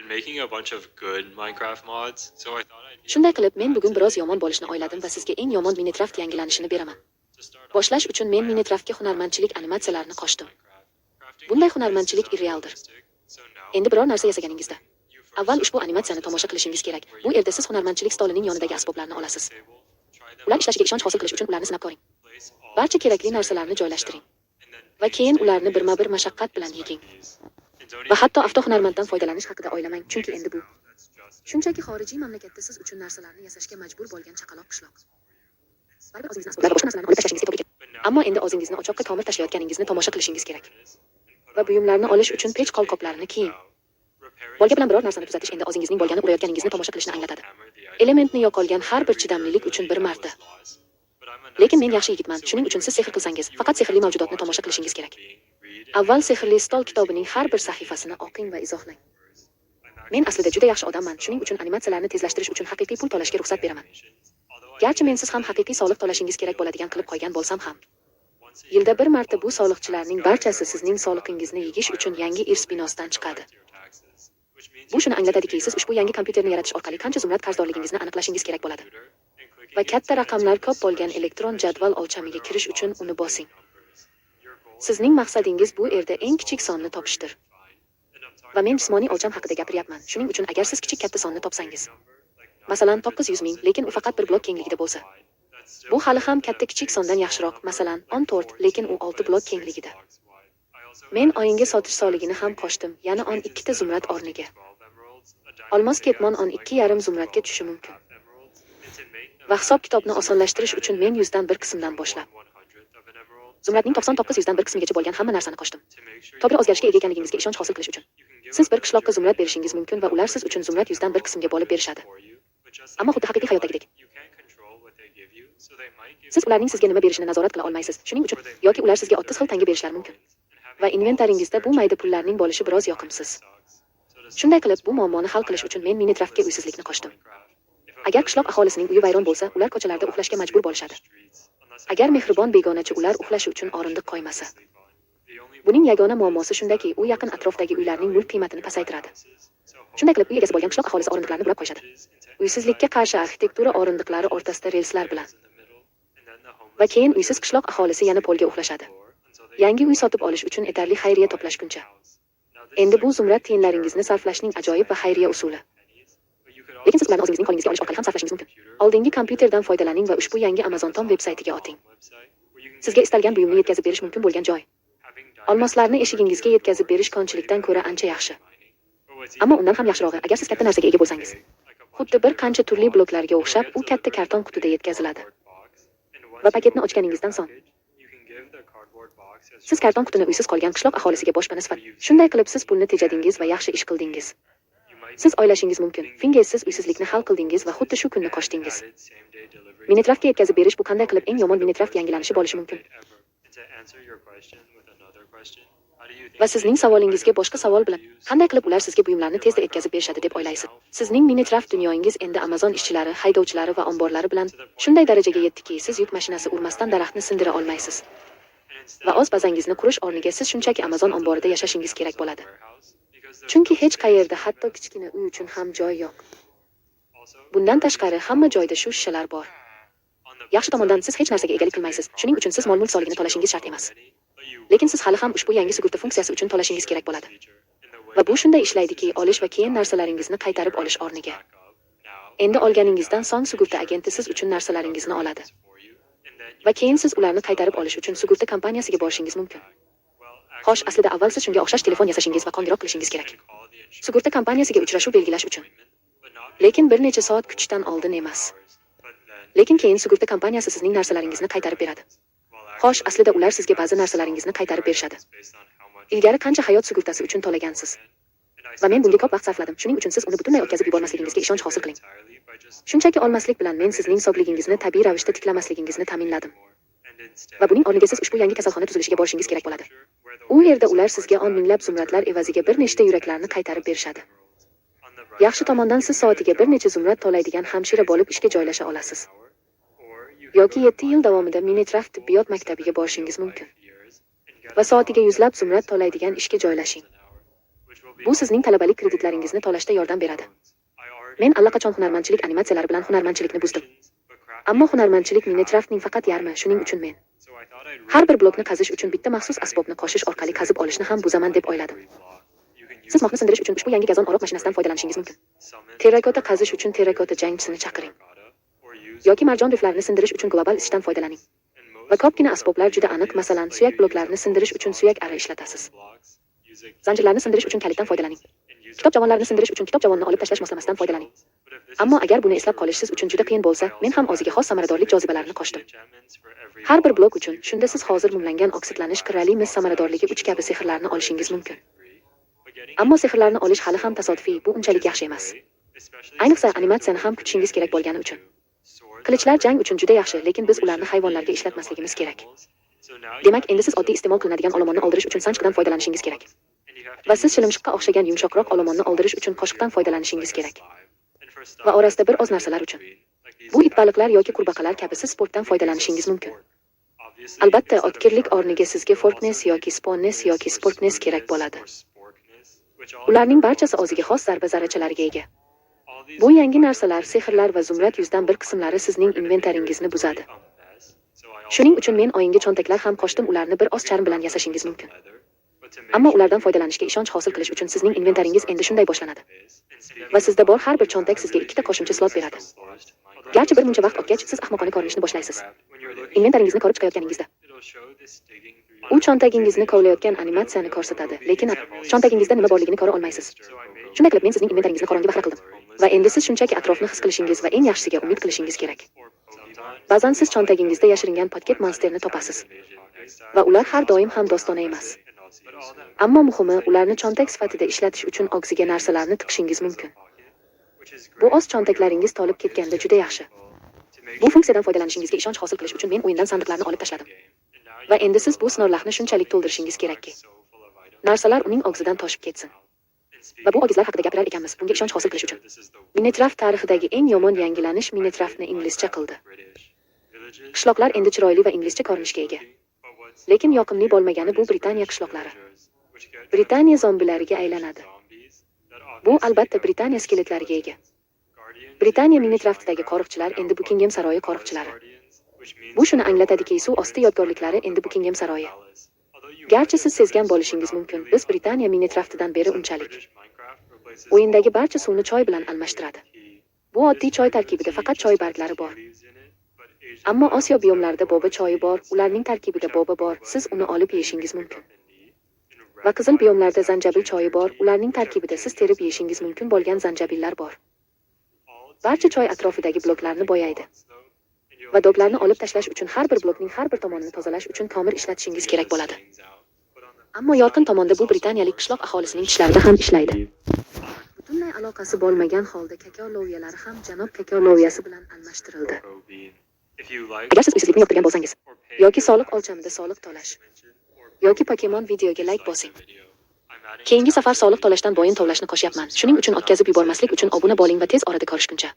making a bunch of good Minecraft mods, so I thought I'd be Shunday qilib, men bugun biroz yomon bo'lishni o'yladim va sizga eng yomon Minecraft yangilanishini beraman. Boshlash uchun men Minecraftga hunarmandchilik animatsiyalarini qo'shdim. Bunday hunarmandchilik irrealdir. Endi biror narsa yasaganingizda, avval ushbu animatsiyani tomosha qilishingiz kerak. Bu yerda siz hunarmandchilik stolining yonidagi asboblarni olasiz. Ular ishlashiga ishonch hosil qilish uchun ularni sinab ko'ring. Barcha kerakli narsalarni joylashtiring va keyin ularni birma-bir mashaqqat bilan yiging. Va hatto avtohunarmanddan foydalanish haqida o'ylamang, chunki endi bu shunchaki xorijiy mamlakatda siz uchun narsalarni yasashga majbur bo'lgan chaqaloq qishloq. Baribir o'zingizni asboblar va boshqa narsalarni olib tashlashingiz to'g'ri keladi. Ammo endi o'zingizni o'choqqa tomir tashlayotganingizni tomosha qilishingiz kerak. Va buyumlarni olish uchun pech qolqoplarini kiying. Bolga bilan biror narsani tuzatish endi o'zingizning bo'lgani urayotganingizni tomosha qilishni anglatadi. Elementni yo'qolgan har bir chidamlilik uchun bir marta. Lekin men yaxshi yigitman, shuning uchun siz sehr qilsangiz, faqat sehrli mavjudotni tomosha qilishingiz kerak. Avval sehrli stol kitobining har bir sahifasini o'qing va izohlang. Men aslida juda yaxshi odamman, shuning uchun animatsiyalarni tezlashtirish uchun haqiqiy pul to'lashga ruxsat beraman. Garchi mensiz ham haqiqiy soliq to'lashingiz kerak bo'ladigan qilib qo'ygan bo'lsam ham. Yilda bir marta bu soliqchilarning barchasi sizning soliqingizni yegish uchun yangi irs binosidan chiqadi. Bu shuni anglatadiki, siz ushbu yangi kompyuterni yaratish orqali qancha zumrad qarzdorligingizni aniqlashingiz kerak bo'ladi. Va katta raqamlar ko'p bo'lgan elektron jadval o'lchamiga kirish uchun uni bosing. Sizning maqsadingiz bu yerda eng kichik sonni topishdir. Va men jismoniy o'lcham haqida gapiryapman. Shuning uchun agar siz kichik katta sonni topsangiz, masalan 900 ming, lekin u faqat bir blok kengligida bo'lsa, bu hali ham katta kichik sondan yaxshiroq, masalan 14, lekin u 6 blok kengligida. Men oyinga sotish soligini ham qo'shdim, yana 12 ta zumrad o'rniga. Olmos ketmon 12,5 zumradga tushishi mumkin. Va hisob kitobni osonlashtirish uchun men 100 dan bir qismdan boshlab zumradning 99 100 dan bir qismigacha bo'lgan hamma narsani qo'shdim. Tobora o'zgarishga ega ekanligingizga ishonch hosil qilish uchun. Siz bir qishloqqa zumrad berishingiz mumkin va ular siz uchun zumrad 100 dan bir qismga bo'lib berishadi. Ammo xuddi haqiqiy hayotdagidek. Siz ularning sizga nima berishini nazorat qila olmaysiz. Shuning uchun yoki ular sizga 30 xil tanga berishlari mumkin. Va inventaringizda bu mayda pullarning bo'lishi biroz yoqimsiz. Shunday qilib, bu muammoni hal qilish uchun men Minecraftga uysizlikni qo'shdim. Agar qishloq aholisining uyi vayron bo'lsa, ular ko'chalarda uxlashga majbur bo'lishadi. Agar mehribon begonachi ular uxlashi uchun o'rindiq qo'ymasa. Buning yagona muammosi shundaki, u yaqin atrofdagi uylarning mulk qiymatini pasaytiradi. Shunday qilib, uy egasi bo'lgan qishloq aholisi o'rindiqlarni bulab qo'yishadi. Uysizlikka qarshi arxitektura o'rindiqlari o'rtasida relslar bilan. Va keyin uysiz qishloq aholisi yana polga uxlashadi. Yangi uy sotib olish uchun yetarli xayriya to'plashguncha. Endi bu zumrad tiyinlaringizni sarflashning ajoyib va xayriya usuli. Lekin siz ularni o'zingizning qo'lingizga olish orqali ham sarflashingiz mumkin. Oldingi kompyuterdan foydalaning va ushbu yangi Amazon.com veb-saytiga oting. Sizga istalgan buyumni yetkazib berish mumkin bo'lgan joy. Olmoslarni eshigingizga yetkazib berish konchilikdan ko'ra ancha yaxshi. Ammo undan ham yaxshirog'i, agar siz katta narsaga ega bo'lsangiz. Xuddi bir qancha turli bloklarga o'xshab, u katta karton qutida yetkaziladi. Va paketni ochganingizdan so'ng siz karton qutini uysiz qolgan qishloq aholisiga boshpana sifatida. Shunday qilib siz pulni tejadingiz va yaxshi ish qildingiz. Siz oilashingiz mumkin. Fingersiz uysizlikni hal qildingiz va xuddi shu kunni qoshdingiz. Minecraftga yetkazib berish bu qanday qilib eng yomon Minecraft yangilanishi bo'lishi mumkin? Va sizning savolingizga boshqa savol bilan, qanday qilib ular sizga buyumlarni tezda yetkazib berishadi deb o'ylaysiz? Sizning Minecraft dunyoyingiz endi Amazon ishchilari, haydovchilari va omborlari bilan shunday darajaga yetdiki, siz yuk mashinasi urmasdan daraxtni sindira olmaysiz. Va o'z bazangizni qurish o'rniga siz shunchaki Amazon omborida yashashingiz kerak bo'ladi. Chunki hech qayerda hatto kichkina uy uchun ham joy yo'q. Bundan tashqari hamma joyda shu shishalar bor. Yaxshi tomondan siz hech narsaga egalik qilmaysiz. Shuning uchun siz mol-mulk soligini to'lashingiz shart emas. Lekin siz hali ham ushbu yangi sug'urta funksiyasi uchun to'lashingiz kerak bo'ladi. Va bu shunday ishlaydiki, olish va keyin narsalaringizni qaytarib olish o'rniga. Endi olganingizdan so'ng sug'urta agenti siz uchun narsalaringizni oladi. Va keyin siz ularni qaytarib olish uchun sug'urta kompaniyasiga borishingiz mumkin. Xo'sh, aslida avval siz shunga o'xshash telefon yasashingiz va qo'ng'iroq qilishingiz kerak. Sug'urta kompaniyasiga uchrashuv belgilash uchun. Lekin bir necha soat kutishdan oldin emas. Lekin keyin sug'urta kompaniyasi sizning narsalaringizni qaytarib beradi. Xo'sh, aslida ular sizga ba'zi narsalaringizni qaytarib berishadi. Ilgari qancha hayot sug'urtasi uchun to'lagansiz? Va men bunga ko'p vaqt sarfladim. Shuning uchun siz uni butunlay o'tkazib yubormasligingizga ishonch hosil qiling. Shunchaki olmaslik bilan men sizning sog'ligingizni tabiiy ravishda tiklamasligingizni ta'minladim. Va buning o'rniga siz ushbu yangi kasalxona tuzilishiga borishingiz kerak bo'ladi. U yerda ular sizga 10 minglab zumradlar evaziga bir nechta yuraklarni qaytarib berishadi. Yaxshi tomondan siz soatiga bir necha zumrad to'laydigan hamshira bo'lib ishga joylasha olasiz. Yoki 7 yil davomida Minecraft tibbiyot maktabiga borishingiz mumkin. Va soatiga yuzlab zumrad to'laydigan ishga joylashing. Bu sizning talabalik kreditlaringizni to'lashda yordam beradi. Men allaqachon hunarmandchilik animatsiyalari bilan hunarmandchilikni buzdim. Ammo hunarmandchilik Minecraftning faqat yarmi, shuning uchun men har bir blokni qazish uchun bitta maxsus asbobni qoshish orqali qazib olishni ham buzaman deb o'yladim. Siz mohni sindirish uchun ushbu yangi gazon oroq mashinasidan foydalanishingiz mumkin. Terrakota qazish uchun terrakota jangchisini chaqiring. Yoki marjon riflarini sindirish uchun global isishdan foydalaning. Va ko'pgina asboblar juda aniq, masalan, suyak bloklarini sindirish uchun suyak ara ishlatasiz. Zanjirlarni sindirish uchun kalitdan foydalaning. Kitob javonlarini sindirish uchun kitob javonni olib tashlash moslamasidan foydalaning. Ammo agar buni eslab qolish siz uchun juda qiyin bo'lsa, men ham o'ziga xos samaradorlik jozibalarini qo'shdim. Har bir blok uchun, shunda siz hozir mumlangan oksidlanish qirrali mis samaradorligi 3 kabi sehrlarni olishingiz mumkin. Ammo sehrlarni olish hali ham tasodifiy, bu unchalik yaxshi emas. Ayniqsa animatsiyani ham kutishingiz kerak bo'lgani uchun. Qilichlar jang uchun juda yaxshi, lekin biz ularni hayvonlarga ishlatmasligimiz kerak. Demak, endi siz oddiy iste'mol qilinadigan olomonni oldirish uchun sanchqidan foydalanishingiz kerak. Va siz shilimshiqqa o'xshagan yumshoqroq olomonni oldirish uchun qoshiqdan foydalanishingiz kerak. Va orasida bir oz narsalar uchun. Bu it baliqlar yoki qurbaqalar kabi siz sportdan foydalanishingiz mumkin. Albatta, otkirlik o'rniga sizga forkness yoki spawnness yoki sportness kerak bo'ladi. Ularning barchasi o'ziga xos zarba zarrachalariga ega. Bu yangi narsalar, sehrlar va zumrad yuzdan bir qismlari sizning inventaringizni buzadi. Shuning uchun men o'yinga cho'ntaklar ham qo'shdim, ularni bir oz charm bilan yasashingiz mumkin. Ammo ulardan foydalanishga ishonch hosil qilish uchun sizning inventaringiz endi shunday boshlanadi. Va sizda bor har bir cho'ntak sizga ikkita qo'shimcha slot beradi. Garchi bir muncha vaqt o'tgach, siz ahmoqona ko'rinishni boshlaysiz. Inventaringizni ko'rib chiqayotganingizda u cho'ntagingizni kovlayotgan animatsiyani ko'rsatadi, lekin cho'ntagingizda nima borligini ko'ra olmaysiz. Shunday qilib men sizning inventaringizni qo'ronga bahra qildim. Va endi siz shunchaki atrofni his qilishingiz va eng yaxshisiga umid qilishingiz kerak. Ba'zan siz cho'ntagingizda yashiringan paket monsterni topasiz. Va ular har doim ham dostona emas. Ammo muhimi, ularni cho'ntak sifatida ishlatish uchun og'ziga narsalarni tiqishingiz mumkin. Bu oz cho'ntaklaringiz to'lib ketganda juda yaxshi. Bu funksiyadan foydalanishingizga ishonch hosil qilish uchun men o'yindan sandiqlarni olib tashladim. Va endi siz bu snorlarni shunchalik to'ldirishingiz kerakki, narsalar uning og'zidan toshib ketsin. Va bu og'izlar haqida gapirar ekanmiz, bunga ishonch hosil qilish uchun. Minecraft tarixidagi eng yomon yangilanish Minecraftni inglizcha qildi. Qishloqlar endi chiroyli va inglizcha ko'rinishga ega. Lekin yoqimli bo'lmagani bu Britaniya qishloqlari. Britaniya zombilariga aylanadi. Bu albatta Britaniya skeletlariga ega. Britaniya Minecraftdagi qo'riqchilar endi Buckingham saroyi qo'riqchilari. Bu shuni anglatadiki, suv osti yodgorliklari endi Buckingham saroyi. Garchi siz sezgan bo'lishingiz mumkin, biz Britaniya Minecraftdan beri unchalik o'yindagi barcha suvni choy bilan almashtiradi. Bu oddiy choy tarkibida faqat choy barglari bor. Ammo Osiyo biomlarida boba choyi bor, ularning tarkibida boba bor, siz uni olib yeyishingiz mumkin. Va qizil biomlarda zanjabil choyi bor, ularning tarkibida siz terib yeyishingiz mumkin bo'lgan zanjabillar bor. Barcha choy atrofidagi bloklarni bo'yaydi. Va doglarni olib tashlash uchun har bir blokning har bir tomonini tozalash uchun tomir ishlatishingiz kerak bo'ladi. Ammo yorqin tomonda bu britaniyalik qishloq aholisining tishlarida ham ishlaydi. Butunlay aloqasi bo'lmagan holda kakao lovyalari ham janob kakao lovyasi bilan almashtirildi. Agar siz uysizlikni yoqtirgan bo'lsangiz, yoki soliq o'lchamida soliq to'lash, yoki Pokemon videoga like bosing. Keyingi safar soliq to'lashdan bo'yin tovlashni qo'shyapman. Shuning uchun o'tkazib yubormaslik uchun obuna bo'ling va tez orada ko'rishguncha.